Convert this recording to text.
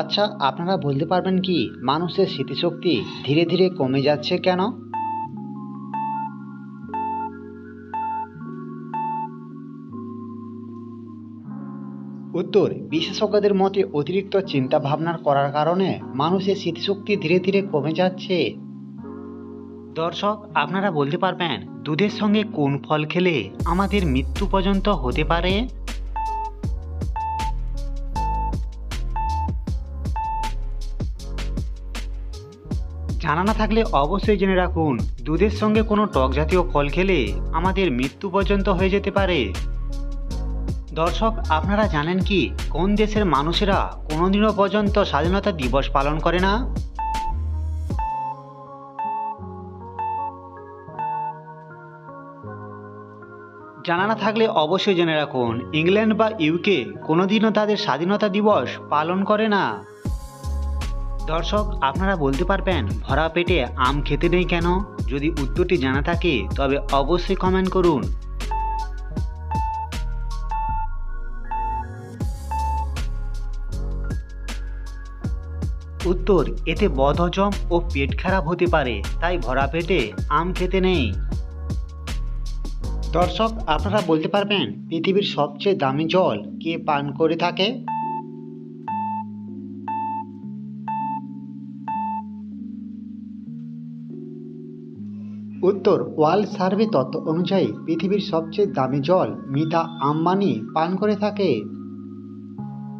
আচ্ছা, আপনারা বলতে পারবেন কি মানুষের স্মৃতিশক্তি ধীরে ধীরে কমে যাচ্ছে কেন? উত্তর: বিশেষজ্ঞদের মতে অতিরিক্ত চিন্তা ভাবনা করার কারণে মানুষের স্মৃতিশক্তি ধীরে ধীরে কমে যাচ্ছে। দর্শক, আপনারা বলতে পারবেন দুধের সঙ্গে কোন ফল খেলে আমাদের মৃত্যু পর্যন্ত হতে পারে? জানা না থাকলে অবশ্যই জেনে রাখুন, দুধের সঙ্গে কোনো টক জাতীয় ফল খেলে আমাদের মৃত্যু পর্যন্ত হয়ে যেতে পারে। দর্শক, আপনারা জানেন কি কোন দেশের মানুষেরা কোনোদিনও পর্যন্ত স্বাধীনতা দিবস পালন করে না? জানা না থাকলে অবশ্যই জেনে রাখুন, ইংল্যান্ড বা ইউকে কোনোদিনও তাদের স্বাধীনতা দিবস পালন করে না। দর্শক, আপনারা বলতে পারবেন ভরা পেটে আম খেতে নেই কেন? যদি উত্তরটি জানা থাকে তবে অবশ্যই কমেন্ট করুন। উত্তর: এতে বদহজম ও পেট খারাপ হতে পারে, তাই ভরা পেটে আম খেতে নেই। দর্শক, আপনারা বলতে পারবেন পৃথিবীর সবচেয়ে দামি জল কে পান করে থাকে? উত্তর: ওয়ার্ল্ড সার্ভে তথ্য অনুযায়ী পৃথিবীর সবচেয়ে দামি জল মিতা আম্বানি পান করে থাকে।